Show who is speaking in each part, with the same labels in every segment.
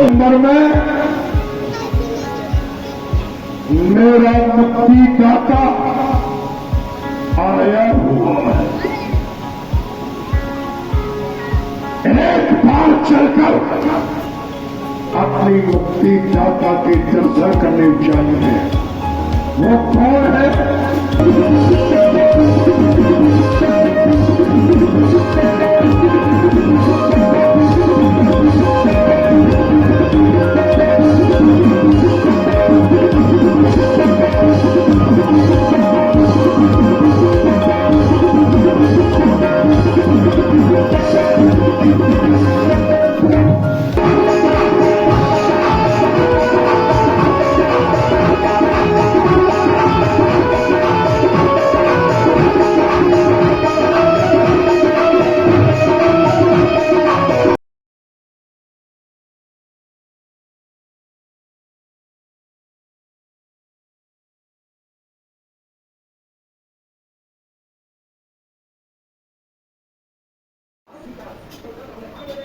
Speaker 1: अंदर में मेरा मुक्ति दाता आया हुआ है। एक बार चलकर अपनी मुक्ति दाता की चर्चा करनी चाहिए। वो कौन है?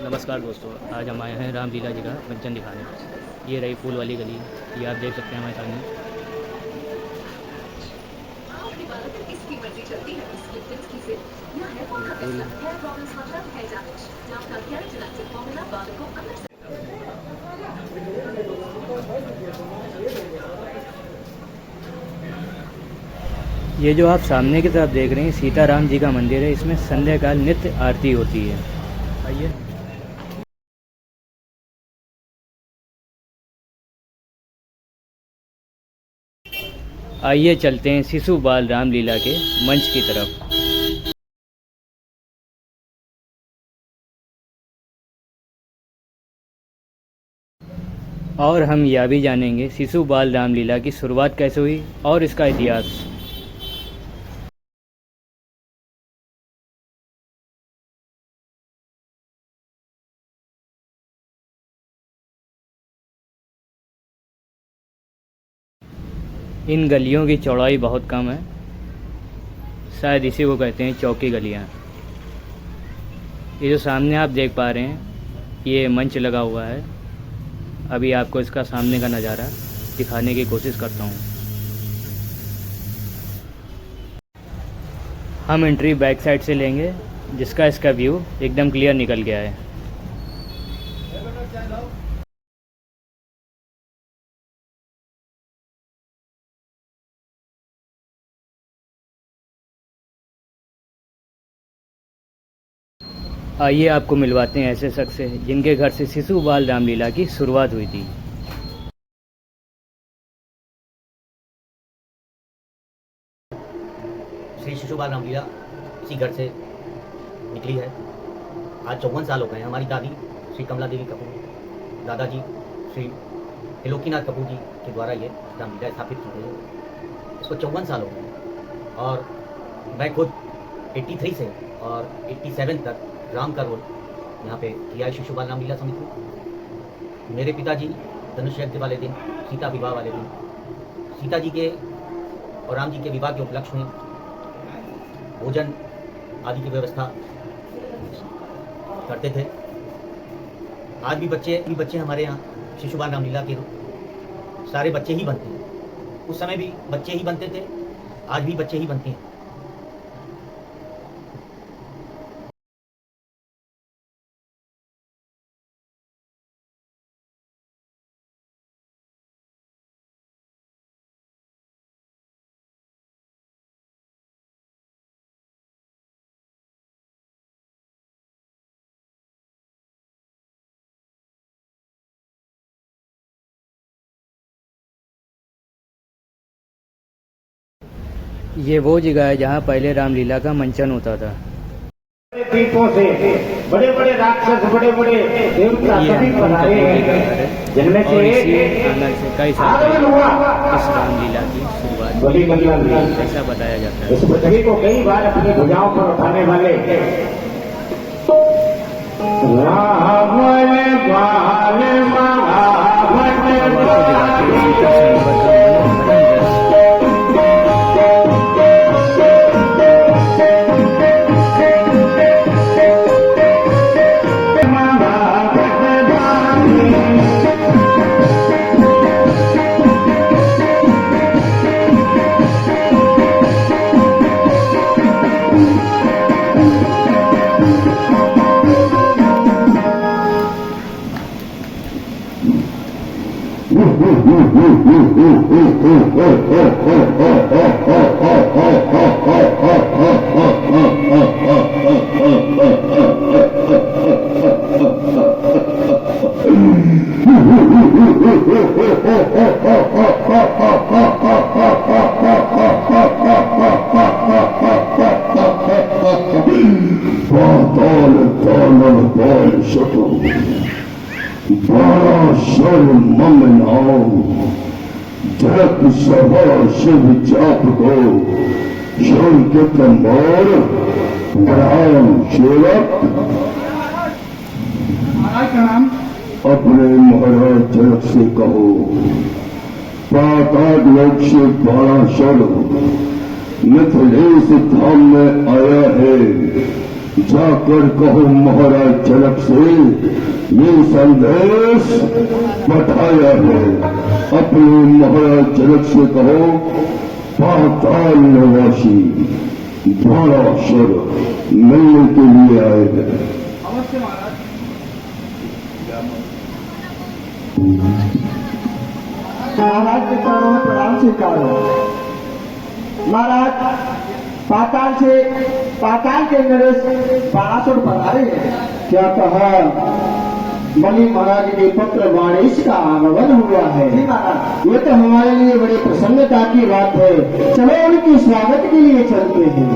Speaker 2: नमस्कार दोस्तों, आज हम आए हैं रामलीला जी का मंचन दिखाने। ये रही फूल वाली गली, ये आप देख सकते हैं हमारे सामने। ये जो आप सामने की तरफ देख रहे हैं सीताराम जी का मंदिर है। इसमें संध्या काल नित्य आरती होती है। आइए आइए चलते हैं शिशु बाल रामलीला के मंच की तरफ। और हम यह भी जानेंगे शिशु बाल रामलीला की शुरुआत कैसे हुई और इसका इतिहास। इन गलियों की चौड़ाई बहुत कम है, शायद इसी को कहते हैं चौकी गलियां। ये जो सामने आप देख पा रहे हैं ये मंच लगा हुआ है। अभी आपको इसका सामने का नज़ारा दिखाने की कोशिश करता हूँ। हम एंट्री बैक साइड से लेंगे, जिसका इसका व्यू एकदम क्लियर निकल गया है। आइए आपको मिलवाते हैं ऐसे शख्स से जिनके घर से शिशु बाल रामलीला की शुरुआत हुई थी।
Speaker 3: श्री शिशु बाल रामलीला इसी घर से निकली है। आज 54 साल हो गए हैं। हमारी दादी श्री कमला देवी कपूर, दादाजी श्री त्रिलोकीनाथ कपूर जी के द्वारा ये रामलीला स्थापित की गई है। इसको 54 साल हो गए हैं और मैं खुद 83 से और 87 तक राम का रोल यहाँ पे किया है शिशु बाल रामलीला समिति। मेरे पिताजी धनुष यज्ञ वाले दिन, सीता विवाह वाले दिन, सीता जी के और राम जी के विवाह के उपलक्ष्य में भोजन आदि की व्यवस्था करते थे। आज भी बच्चे हमारे यहाँ शिशु बाल रामलीला के सारे बच्चे ही बनते हैं। उस समय भी बच्चे ही बनते थे, आज भी बच्चे ही बनते हैं।
Speaker 2: ये वो जगह है जहाँ पहले रामलीला का मंचन होता था।
Speaker 1: दीपों से बड़े बड़े राक्षस, बड़े बड़े देवता सभी पधारे हैं, जिनमें से एक
Speaker 2: आंगन से कई साल इस रामलीला की शुरुआत ऐसा बताया जाता है।
Speaker 1: इस पृथ्वी को कई बार अपनी भुजाओं पर उठाने वाले
Speaker 4: पाताल तालन पाल शतो बारा शर मम नाम जगत सभा शिव चाप को शंकित मोर राम सेवक अपने महाराज जनक से कहो पाताल लोक से बारा शर मिथिलेश धाम में आया है, जाकर कहो महाराज जनक से ये संदेश पठाया है। अपने महाराज जनक से कहो पाताल निवासी द्वाराशर मिलने के लिए आए हैं।
Speaker 5: महाराज के चरणों में प्रणाम स्वीकार हो। महाराज पाताल के नरेश बारासुर पधारे हैं। क्या कहा? बलि महाराज के पुत्र वाणेश का आगमन हुआ है। ये तो हमारे लिए बड़ी प्रसन्नता की बात है। चलो उनके स्वागत के लिए चलते हैं।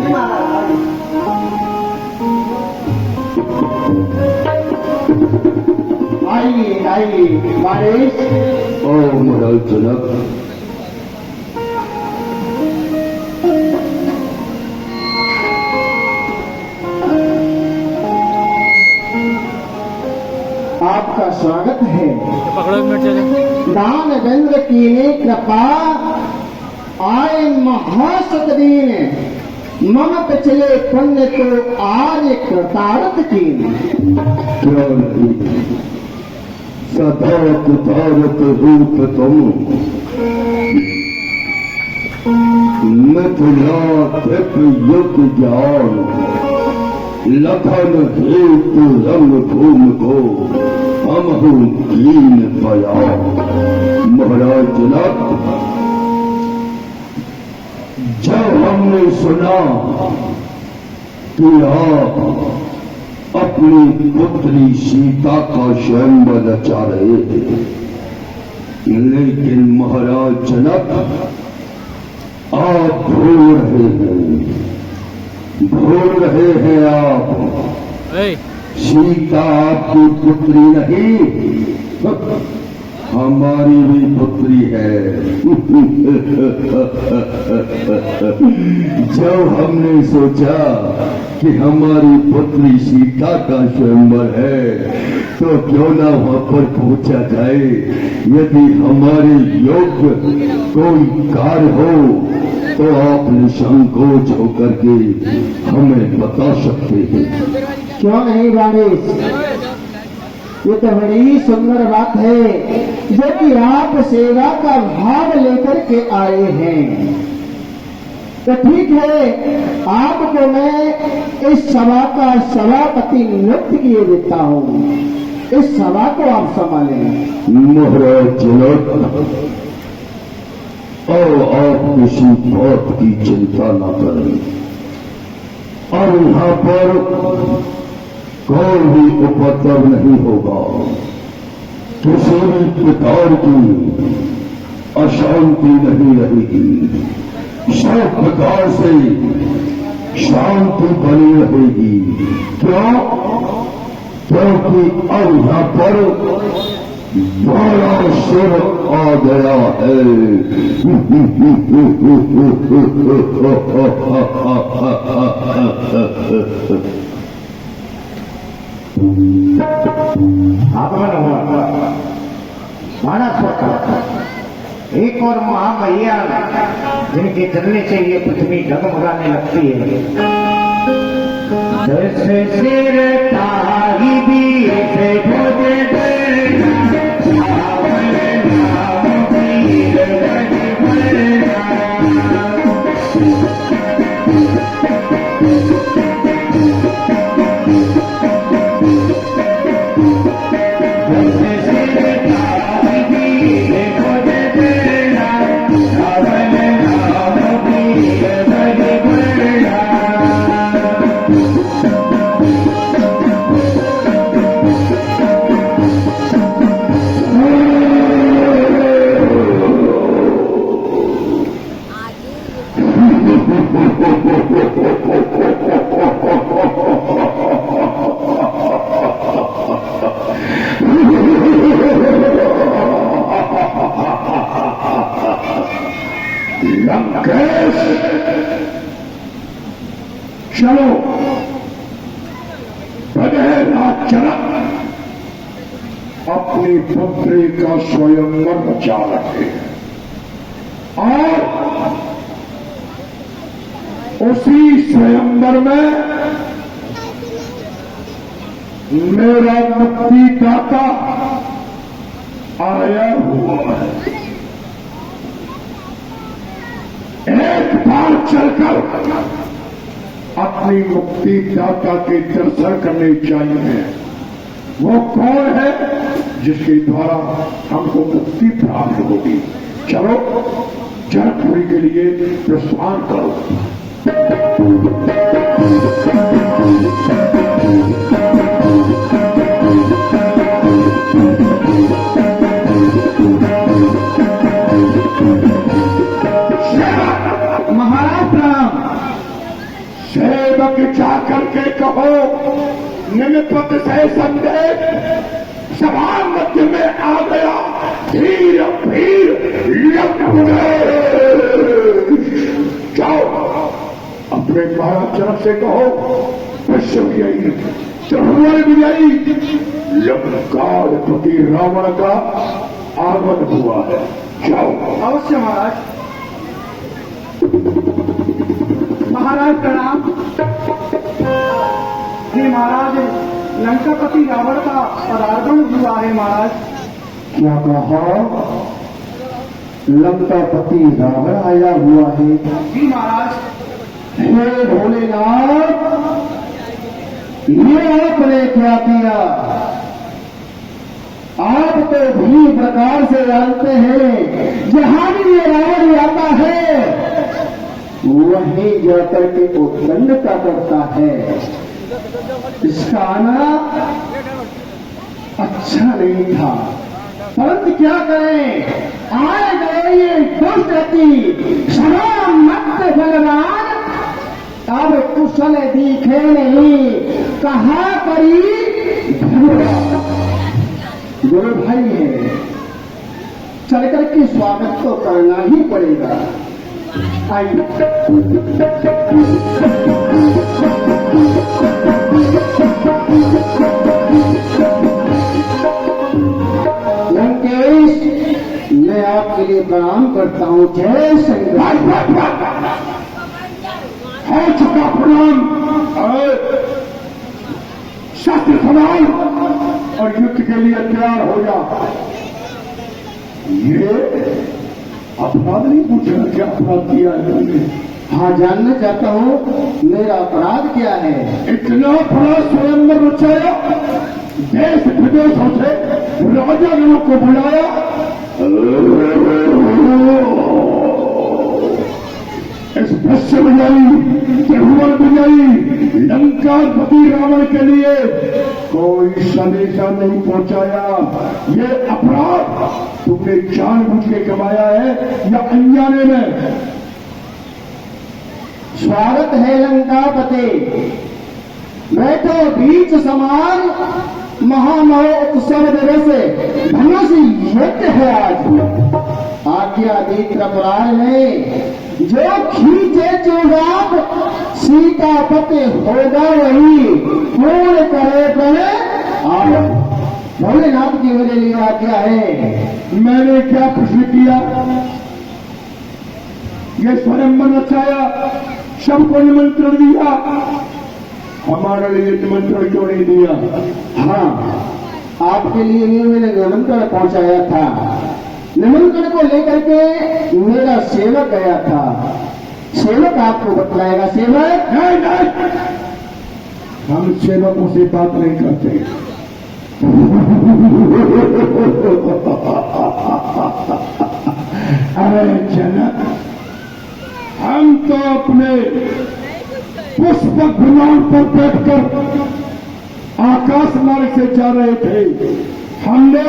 Speaker 5: आइए आइए वाणेश।
Speaker 4: ओ महाराज जनक,
Speaker 5: आपका स्वागत है।
Speaker 2: पकड़ो एक मिनट चले।
Speaker 5: दान दंड कीने कृपा आए महासतदीन मम पिछले पुण्य को आज कृतार्थ कीन।
Speaker 4: क्या नहीं सदा कृतार्थ रूप तुम मिथिला धिप युग ज्ञान लखन हेतु रंग भूम को हम कीन पया। महाराज जनक, जब हमने सुना कि आप अपनी पुत्री सीता का स्वयंवर रचा रहे थे, लेकिन महाराज जनक आप भूल रहे हैं आप सीता आपकी पुत्री नहीं, हमारी भी पुत्री है। जब हमने सोचा कि हमारी पुत्री सीता का स्वयंवर है, तो क्यों ना वहां पर पहुंचा जाए। यदि हमारे योग्य कोई कार्य हो तो आप निसंकोच होकर के हमें बता सकते हैं।
Speaker 5: क्यों नहीं वाणेश, ये तो बड़ी सुंदर बात है जो कि आप सेवा का भाव लेकर के आए हैं। तो ठीक है, आपको मैं इस सभा का सभापति नियुक्त किए देता हूँ। इस सभा को आप संभालें।
Speaker 4: महाराज जनक, और आप किसी बात की चिंता न करें, और यहाँ पर कोई भी उपद्रव नहीं होगा। किसी भी प्रकार की अशांति नहीं रहेगी, सब प्रकार से शांति बनी रहेगी। क्यों? क्योंकि अब यहाँ पर बड़ा सुर आ गया है।
Speaker 1: आगमन हुआ बाणासुर का एक और महामैया जिनके चलने से ये पृथ्वी डगमगाने लगती है। जैसे सिर ताही भी से भोजे
Speaker 4: लंकेश, चलो बगैर जनक अपनी पुत्री का स्वयंवर बचा रखे और उसी स्वयंवर में मेरा मुक्तिदाता आया हुआ है। एक बार चलकर अपनी मुक्तिदाता के दर्शन करने चाहिए। वो कौन है जिसके द्वारा हमको मुक्ति प्राप्त होगी? चलो जनकपुरी के लिए प्रस्थान करो।
Speaker 5: महाराज प्रणाम।
Speaker 4: सेवक जाकर के कहो निमित्त से संदेश सभा मध्य में आ गया, धीर भीड़ लग गए। जाओ अपने महाराज जनक से कहो विश्व विजयी त्रिभुवन विजयी लंकाधिपति रावण का आगमन हुआ है। जाओ।
Speaker 5: अवश्य महाराज। महाराज प्रणाम। जी महाराज, लंकापति रावण का पदार्पण हुआ है महाराज।
Speaker 4: क्या कहा? लंकापति रावण आया हुआ है?
Speaker 5: जी महाराज।
Speaker 4: हे भोलेनाथ, ये आपने क्या किया? आप तो भी प्रकार से जानते हैं जहां भी ये रावण आता है वहीं जाकर के उद्दंडता करता है। इसका आना अच्छा नहीं था, परंतु क्या करें, आए गए ये दुष्ट अति मत भगवान। अब कुशल दिखे नहीं, कहा करी गुरु भाई है, चल करके स्वागत तो करना ही पड़ेगा। आइए। लंकेश, मैं आपके लिए प्रणाम करता हूँ। जय शंकर। हो चुका प्रणाम। शस्त्र संभाल और युद्ध के लिए तैयार हो जा। ये अपराध नहीं पूछना क्या अपराध किया है तुमने? हाँ, जानना चाहता हूँ मेरा अपराध क्या है? इतना बड़ा स्वयंवर रचाया, देश विदेशों से राजा जनों को बुलाया, इस विश्व विजयी त्रिभुवन विजयी लंकाधिपति रावण के लिए कोई संदेशा नहीं पहुंचाया। ये अपराध तुमने जानबूझ के कमाया है या अनजाने में?
Speaker 5: स्वागत है लंकापति। मैं तो बीच समान महामहो उत्सव दिवस धनुष युद्ध है आज। आज्ञा दी त्रिपुरार ने जो खींचे चुनाव सीतापति होगा वही पूर्ण करे करे। भोलेनाथ की मेरे लिए आज्ञा है।
Speaker 4: मैंने क्या प्रश्न किया? ये स्वयंवर रचाया, सबको निमंत्रण दिया, हमारे लिए निमंत्रण क्यों नहीं दिया?
Speaker 5: हाँ, आपके लिए भी मैंने निमंत्रण पहुंचाया था। निमंत्रण को लेकर के मेरा सेवक गया था। सेवक आपको बतलाएगा। सेवक
Speaker 4: नहीं, नहीं, हम सेवकों से बात नहीं करते। अरे जनक, हम तो अपने पुष्पक विमान पर बैठकर आकाश मार्ग से जा रहे थे। हमने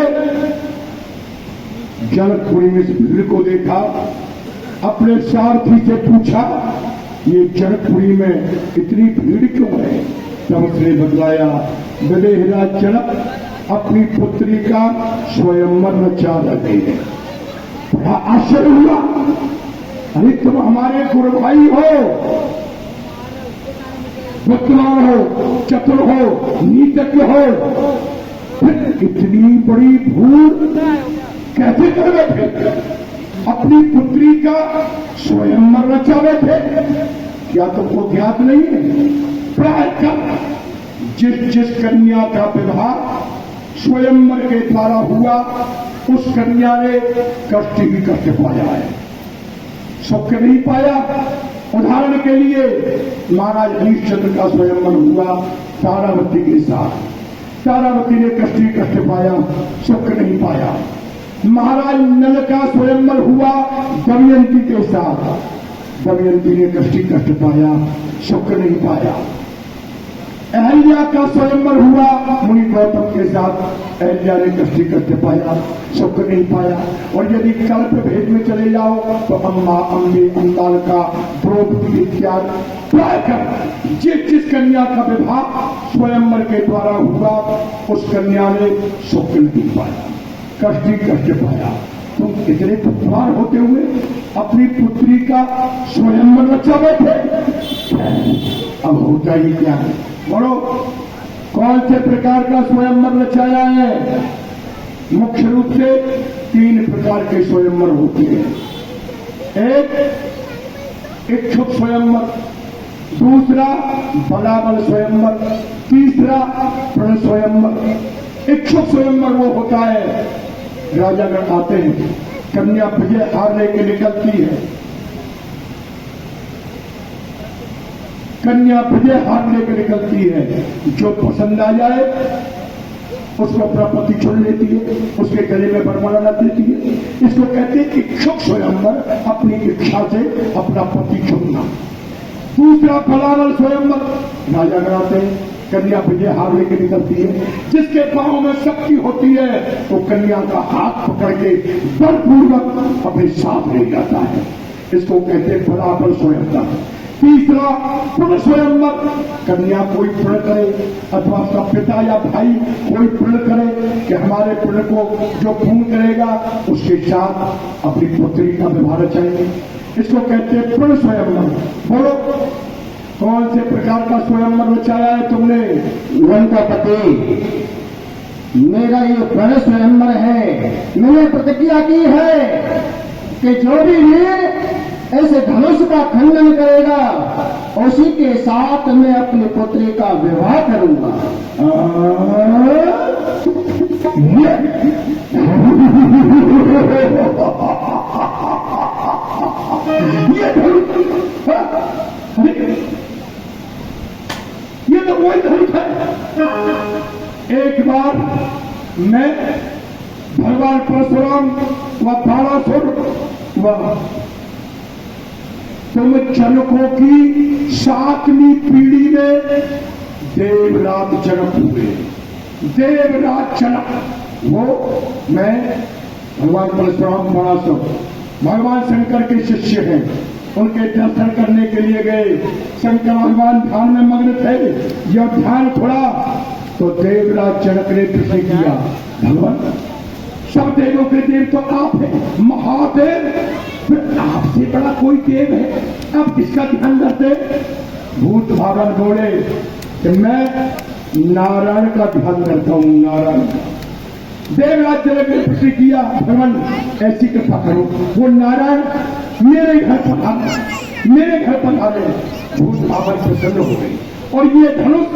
Speaker 4: जनकपुरी में इस भीड़ को देखा, अपने सारथी से पूछा
Speaker 6: ये जनकपुरी में इतनी भीड़ क्यों है? तब उसने बतलाया, विदेहराज जनक अपनी पुत्री का स्वयंवर रचा रहे हैं। बड़ा आश्चर्य हुआ, अरे तुम हमारे गुरु भाई हो, बुद्धिमान हो, चतुर हो, नीतज्ञ हो, फिर इतनी बड़ी भूल कैसे कर बैठे? अपनी पुत्री का स्वयंवर रचा बैठे, क्या तुमको ज्ञात नहीं है? प्रायः जिस कन्या का विवाह स्वयंवर के द्वारा हुआ, उस कन्या ने कष्ट ही कष्ट पाया है, सुख नहीं पाया। उदाहरण के लिए महाराज हरिश्चंद्र का स्वयंवर हुआ तारावती के साथ, तारावती ने कष्ट ही कष्ट पाया, सुख नहीं पाया। महाराज नल का स्वयंवर हुआ दमयंती के साथ, दमयंती ने कष्ट ही कष्ट पाया, सुख नहीं पाया। अहल्या का स्वयंवर हुआ मुनि गौतम के साथ, अहल्या ने कष्ट ही कष्ट पाया, सुख नहीं पाया। और यदि कल्प भेद में चले जाओ तो अम्मा, अम्बे, अंबाल का, द्रौपदी इत्यादि प्रायः जिस कन्या का विवाह स्वयंवर के द्वारा हुआ, उस कन्या ने सुख नहीं पाया, कष्ट ही कष्ट पाया। तुम इतने बुद्धिमान होते हुए अपनी पुत्री का स्वयंवर रचा बैठे, अब होता ही क्या है? बोलो, कौन से प्रकार का स्वयंवर रचाया है? मुख्य रूप से 3 प्रकार के स्वयंवर होते हैं। एक इच्छुक स्वयंवर, दूसरा बलाबल स्वयंवर, तीसरा प्रण स्वयंवर। इच्छुक स्वयंवर वो होता है, राजागण आते हैं, कन्या विजय हार लेके निकलती है, कन्या विजय हार लेकर निकलती है, जो पसंद आ जाए उसको अपना पति चुन लेती है, उसके गले में वरमाला देती है। इसको कहते हैं इच्छुक स्वयंवर, अपनी इच्छा से अपना पति चुनना। दूसरा बलाबल स्वयंवर, राजा कराते हैं, कन्या विजय हार लेकर निकलती है, जिसके पांव में शक्ति होती है तो कन्या का हाथ पकड़ के बलपूर्वक अपने साथ ले जाता है। इसको कहते हैं बलाबल स्वयंवर। तीसरा प्रण स्वयंवर, कन्या कोई प्रण करे अथवा उसका पिता या भाई कोई प्रण करे कि हमारे प्रण को जो पूर्ण करेगा उसके साथ अपनी पुत्री का विवाह रचाएंगे, इसको कहते हैं प्रण स्वयंवर। बोलो, कौन से प्रकार का स्वयंवर रचाया है तुमने?
Speaker 5: उनका पति, मेरा ये प्रण स्वयंवर है। मैंने प्रतिज्ञा की है कि जो भी वीर ऐसे धनुष का खंडन करेगा उसी के साथ मैं अपनी पुत्री का विवाह करूंगा।
Speaker 6: ये तो वही धनुष है। एक बार मैं भगवान परशुराम व बाणासुर व तुम जनकों की 7वीं पीढ़ी में देवराज जनक हुए। देवराज जनक वो मैं भगवान परशुराम बाणासुर भगवान शंकर के शिष्य हैं, उनके दर्शन करने के लिए गए। शंकर भगवान ध्यान में मग्न थे, जब ध्यान थोड़ा तो देवराज जनक ने प्रश्न किया, भगवान सब देवों के देव तो आप हैं, महादेव, फिर आपसे बड़ा कोई देव है, आप किसका ध्यान करते? भूत भावन बोले कि मैं नारायण का ध्यान करता हूं, नारायण का। देवराज जनक ने प्रश्न किया, भगवान ऐसी कृपा करो वो नारायण मेरे घर पधारे, मेरे घर पधारे। भूत भावन प्रसन्न हो गई और ये धनुष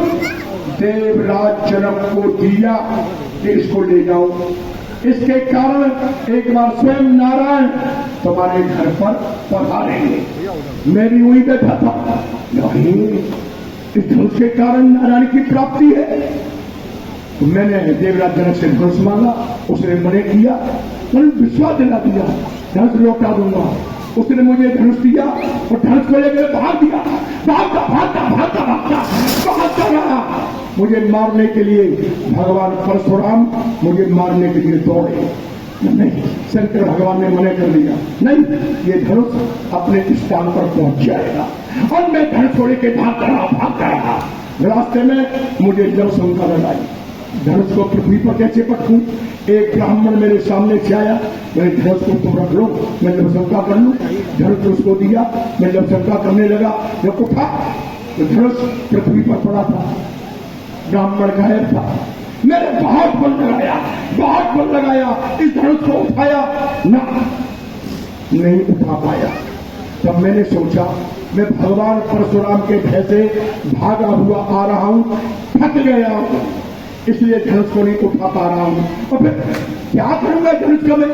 Speaker 6: देवराज जनक को दिया कि इसको ले जाओ। इसके कारण एक बार स्वयं नारायण तुम्हारे घर पर पधारेंगे। मेरी हुई बैठा था, नहीं इस धनुष के कारण नारायण की प्राप्ति है। तो मैंने देवराज जनक से धनुष मांगा, उसने मने किया, उन्होंने विश्वास दिला दिया, धनुष लौटा दूंगा। उसने मुझे धनुष दिया और धनुष को लेकर भाग दिया, भागता भागता भागता भागता भागता रहा। मुझे मारने के लिए भगवान परशुराम मुझे मारने के लिए दौड़े, नहीं, शंकर भगवान ने मना कर दिया, नहीं, ये धनुष अपने स्थान पर पहुंच जाएगा। और मैं घर छोड़ के भागता रहा। रास्ते में मुझे जब शंका लगाई, धनुष को पृथ्वी पर कैसे पटकूं। एक ब्राह्मण मेरे सामने से आया, मैंने धनुष को तुम रख लो, मैं जब शंका कर लूं। धनुष उसको दिया, मैं जब शंका करने लगा, जब उठा तो धनुष पृथ्वी पर पड़ा था, ब्राह्मण गायब था। मैंने बहुत बल लगाया, इस धनुष को उठाया ना, नहीं उठा पाया। तब मैंने सोचा मैं भगवान परशुराम के भय से भागा हुआ आ रहा हूं, थक गया हूं, इसलिए धनुष को नहीं उठा पा रहा हूं। और फिर क्या करूंगा धनुष का मैं?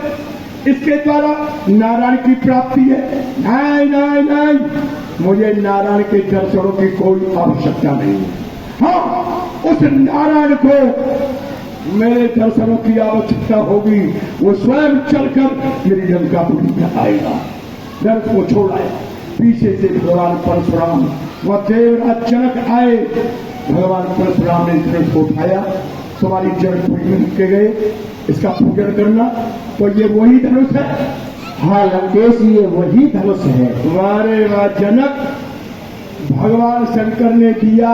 Speaker 6: इसके द्वारा नारायण की प्राप्ति है। नहीं, मुझे नारायण के दर्शनों की कोई आवश्यकता नहीं। हाँ, उस नारायण को मेरे दर्शनों की आवश्यकता होगी, वो स्वयं चलकर मेरी लंकापुरी में आएगा। धनुष को छोड़ आया, पीछे से भगवान परशुराम व देवराज जनक आए। भगवान परशुराम ने धनुष को उठाया, तुम्हारी जनकपुरी में के गए, इसका पूजन करना। तो ये वही धनुष है।
Speaker 5: हाँ लंकेश, ये वही धनुष है।
Speaker 6: तुम्हारे व जनक भगवान शंकर ने दिया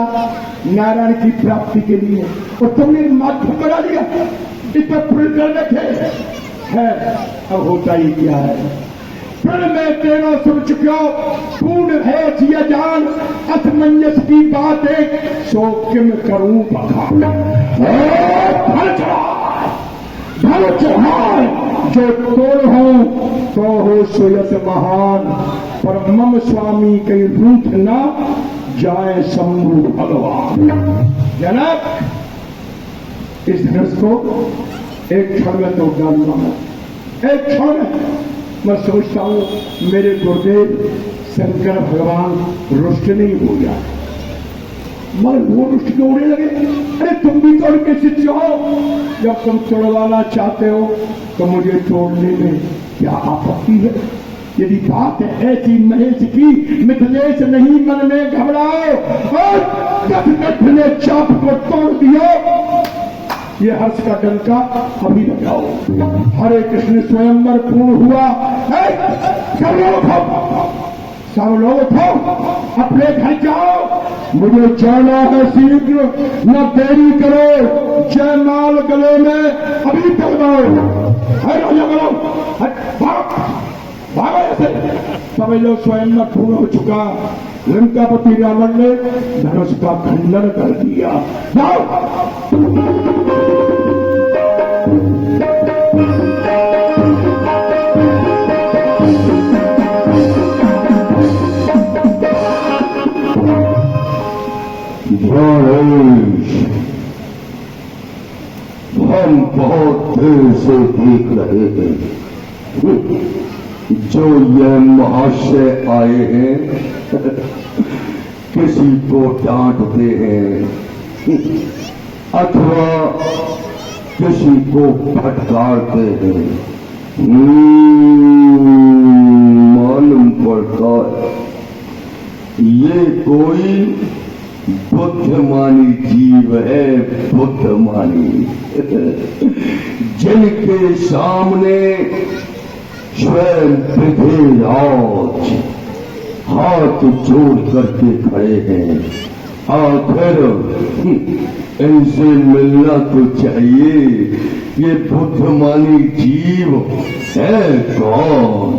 Speaker 6: नारायण की प्राप्ति के लिए, और तुमने माध्यम बना लिया, इस पर पूर्ण कर बैठे है। अब होता ही क्या है, फिर मैं तेरा सुन चुका, पूर्ण है जिया जान, असमंजस की बातें सो किम करूं बखान। धन चढ़ाए जो तोड़ हो तो हो सोयस महान, पर मम स्वामी कई रूठ ना जाए शंभु भगवान। जनक, इस धनुष को एक क्षण में तोड़ डालूंगा मैं, एक क्षण में। मैं सोचता हूं मेरे गुरुदेव शंकर भगवान रुष्ट नहीं हो जाए, मगर वो रुष्ट क्यों होने लगे? अरे तुम भी तो उनके शिष्य हो, जब तुम तोड़वाना चाहते हो तो मुझे तोड़ने में क्या आपत्ति है? यदि बात है ऐसी महेश की, मिथिलेश नहीं मन में घबराओ, और दशरथ ने चाप को तोड़ दिया। ये हर्ष का डंका अभी बजाओ। हरे कृष्ण स्वयंवर पूर्ण हुआ। सब लोग उठो, अपने घर जाओ, मुझे जाना है शीघ्र, न देरी करो। जयमाल गले में अभी तक दो। है राजा गलो, भागो ऐसे। समझ लो स्वयंवर पूर्ण हो चुका। लंकापति रावण ने धनुष का खंडन कर दिया। जाओ।
Speaker 4: हम बहुत देर से देख रहे हैं जो ये महाशय आए हैं, किसी को डांटते हैं अथवा किसी को फटकारते हैं। मालूम पड़ता है ये कोई बुद्धिमानी जीव है, बुद्धिमानी, जिनके सामने स्वयं पृथ्वीराज हाथ जोड़ करके खड़े हैं। आखिर इनसे मिलना तो चाहिए। ये बुद्धिमानी जीव है कौन?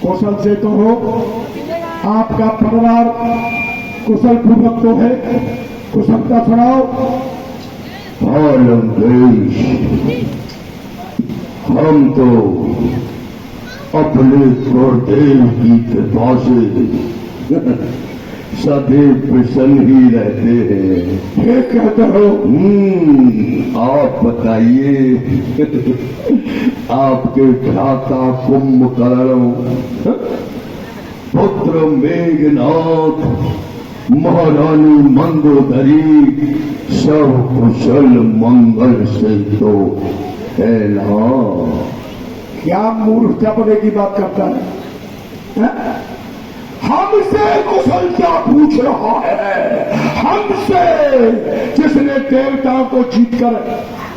Speaker 6: कुशल से तो हो, आपका परिवार कुशल पूर्वक तो है, कुशलता सुनाओ।
Speaker 4: लंकेश, हम तो अपने गुरुदेव की कृपा से सदैव प्रसन्न ही रहते हैं।
Speaker 6: ये कहते हो?
Speaker 4: आप बताइए, आपके भ्राता कुंभकर्ण, पुत्र मेघनाथ, महारानी मंदोदरी सब कुशल मंगल से तो है ना?
Speaker 6: क्या मूर्खतापने की बात करता है? हमसे कुशलता पूछ रहा है, हमसे जिसने देवताओं को जीतकर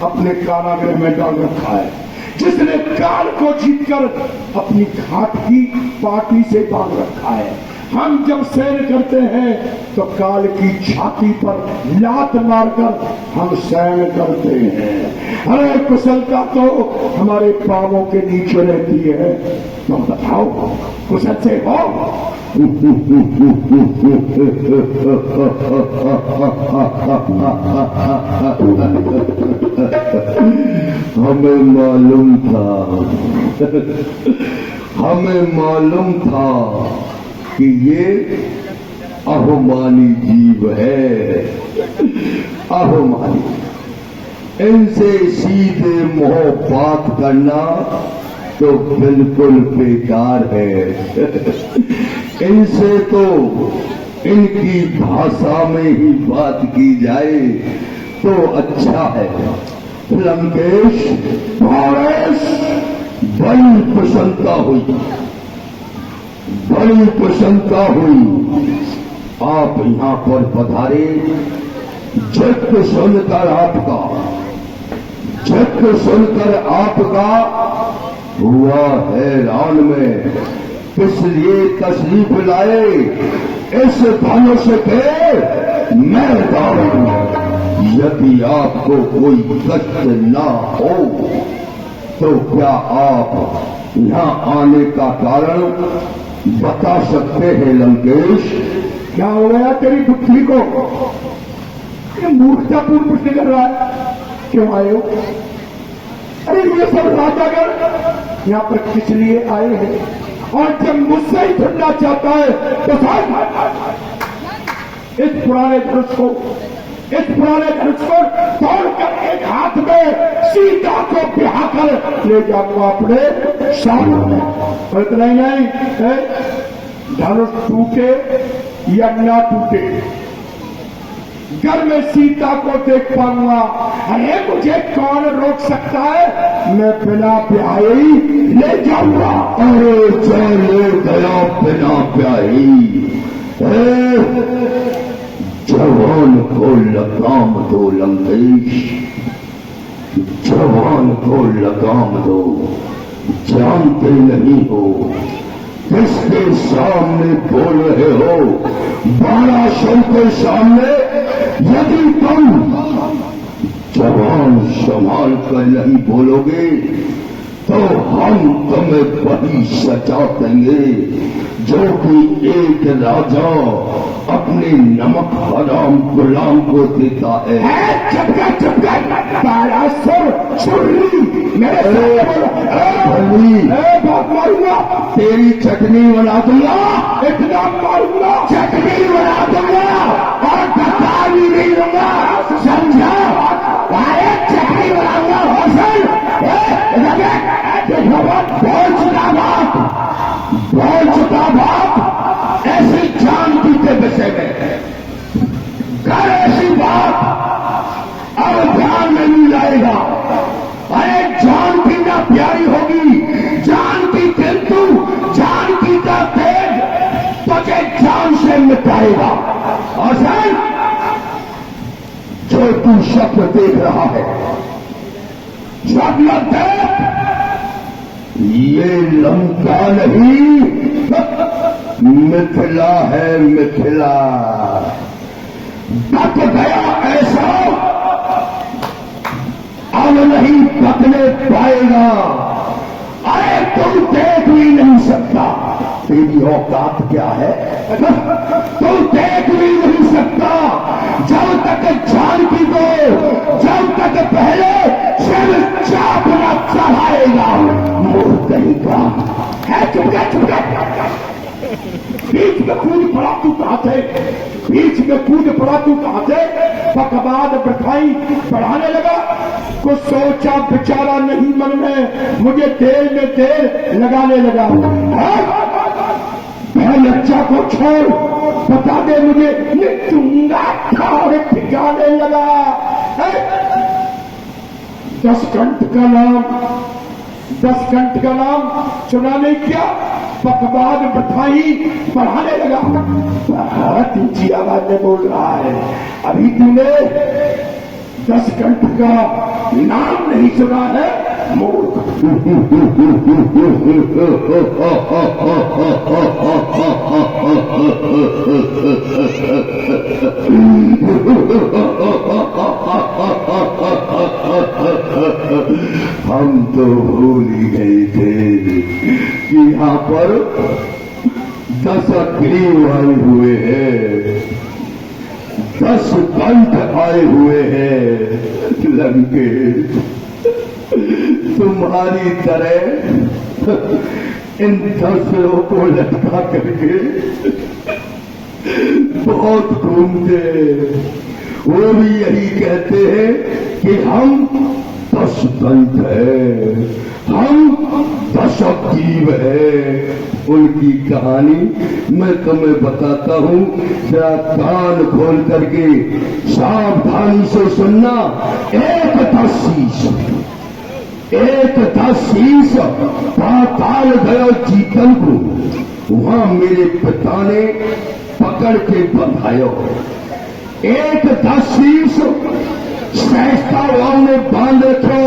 Speaker 6: अपने कारागृह में डाल रखा है, जिसने काल को जीतकर अपनी घाट की पार्टी से बांध रखा है। हम जब सैर करते हैं तो काल की छाती पर लात मारकर हम सैर करते हैं। अरे कुशलता तो हमारे पांवों के नीचे रहती है। तुम बताओ, कुशल से हो?
Speaker 4: हमें मालूम था, हमें मालूम था कि ये अहोमानी जीव है, अहोमानी। इनसे सीधे मोह बात करना तो बिल्कुल बेकार है। इनसे तो इनकी भाषा में ही बात की जाए तो अच्छा है। लंकेश, भावेश, बड़ी प्रसन्नता हुई, बड़ी प्रसन्नता हुई। आप यहां पर पधारे, झट सुनकर आपका, झट सुनकर आपका हुआ हैरान में, इसलिए तशरीफ लाए इस धनुष के मैदान में। यदि आपको कोई कष्ट ना हो तो क्या आप यहां आने का कारण बता सकते हैं लंकेश?
Speaker 6: क्या हो गया तेरी बुद्धि को? ये मूर्खतापूर्ण प्रश्न कर रहा है। क्यों आए हो? अरे ये सब राजागण यहाँ पर किस लिए आए हैं? और जब मुझसे ही ढूंढना चाहता है तो इस पुराने धनुष को, इस पुराने धनुष को तोड़कर एक हाथ में सीता को बिहा कर ले जाऊंगा अपने साथ में। और इतना ही नहीं, धनुष टूटे या ना टूटे, घर में सीता को देख पाऊंगा। अरे मुझे कौन रोक सकता है? मैं बिना ब्याहे ही ले जाऊंगा।
Speaker 4: अरे चले गया बिना ब्याही। जवान को लगाम दो लंकेश, जवान को लगाम दो। जानते नहीं हो किसके सामने बोल रहे हो? 1200 के सामने यदि तुम जवान संभाल कर नहीं बोलोगे तो हम तुम्हें वही सजा देंगे जो कि एक राजा अपने नमक हराम गुलाम को देता है।
Speaker 6: चपका चपका 1200 छुरी मेरे बात मारूंगा,
Speaker 4: तेरी चटनी बना दूंगा,
Speaker 6: इतना मारूंगा,
Speaker 4: चटनी बना दूंगा और बता भी नहीं दूंगा, समझा? अरे चटनी बनाऊंगा हौसल। बोल चुका बाप, बोल चुका बाप ऐसी जानती के विषय में। कर ऐसी बात अब ध्यान में नहीं लाएगा। अरे जानती ना प्यारी होगी, जानती किंतु जानती का तेज तुझे जान से मिटाएगा। और सर जो तू शब्द देख रहा है, शब्द देख, ये लंका नहीं मिथिला है, मिथिला। बच गया ऐसा अब नहीं बचने पाएगा। अरे तुम देख भी नहीं सकता, तेरी औकात क्या है? तुम देख भी नहीं सकता जब तक जानकी को, जब तक
Speaker 6: तक पहले सिर चापना चढ़ाएगा। मुंह कहीं का है, चुप गया। बीच में कूद पड़ा तू कहां से, बीच में कूद पड़ा तू कहां से। बकवाद बठाई बढ़ाने लगा, कुछ सोचा बेचारा नहीं मन में, मुझे देर में देर लगाने लगा। बच्चा को छोड़, बता दे मुझे, ये चुंगा था और ठिकाने लगा। 10 कंठ का नाम, 10 कंठ का नाम सुना नहीं क्या? बकवाद बठाई बढ़ाने लगा। बहुत ऊंची आवाज में बोल रहा है, अभी तूने 10 कंठ का नाम नहीं सुना है मूर्ख।
Speaker 4: हम तो भूल ही गए थे कि यहाँ पर 10 अग्नि आए हुए हैं, 10 कंठ आए हुए हैं। लंकेश, तुम्हारी तरह इन 10 को लटका करके बहुत घूमते, वो भी यही कहते हैं कि हम 10 कंठ है, हम 10 जीव है। उनकी कहानी मैं तुम्हें बताता हूं, जरा कान खोल करके सावधानी से सुनना। एक 10 शीश पाताल गया जीतन को, वहां मेरे पिता ने पकड़ के बंधायो। एक 10 शीश सहस्त्राओं ने बांध रखो,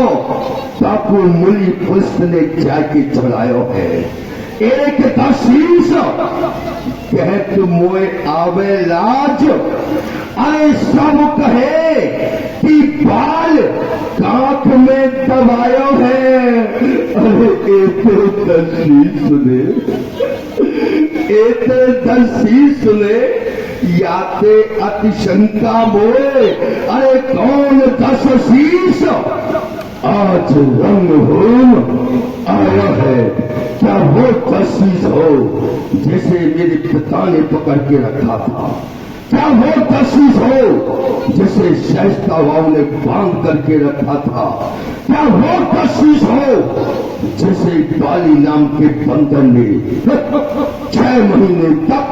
Speaker 4: बापू मुनि पुष्प ने जाके चढ़ायो है। एक 10 शीश कहत मोए आवे लाज, अरे सब कहे कि बाल कांख में दबायो है। अरे एक 10 शीश ने, एक 10 शीश ने याते अतिशंका मोए। अरे कौन 10 शीश आज रंग होम आया है? क्या वो 10 शीश हो जिसे मेरे पिता ने पकड़ के रखा था? क्या वो 10 शीश हो जिसे शाइस्तावाओं ने बांध करके रखा था? क्या वो 10 शीश हो जिसे बाली नाम के बंदर ने 6 महीने तक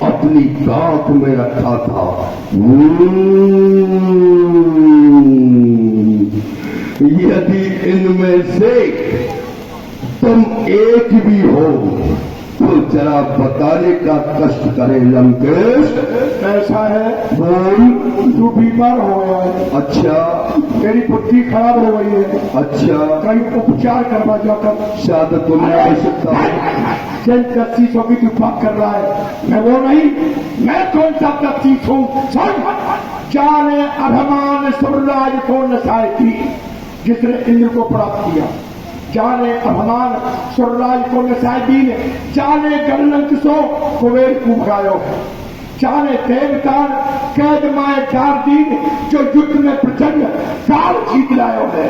Speaker 4: अपनी कांख में रखा था? यदि इनमें से तुम एक भी हो तो जरा बताने का कष्ट करे लंकेश।
Speaker 6: ऐसा है,
Speaker 4: बोल।
Speaker 6: तू बीमार हो गया है।
Speaker 4: अच्छा।
Speaker 6: तेरी बुद्धि खराब हो गई है।
Speaker 4: अच्छा।
Speaker 6: कहीं उपचार करवा जाकर।
Speaker 4: शायद तुमने आवश्यकता हो।
Speaker 6: जिन 10 शीशों की तू बात कर रहा है, मैं वो नहीं, मैं कौन सा 10 शीश हूं? सुन, जाने अभिमान सूर्यराज को नसाए थी जिसने इंद्र को प्राप्त किया। जाने अभिमान सूर्यराज को नसाए दीन, जाने गणलंक सो कुबेर को भगायो। जाने देवतान कैद माए 4 दिन, जो युद्ध में प्रचंड काल जीत लायो है।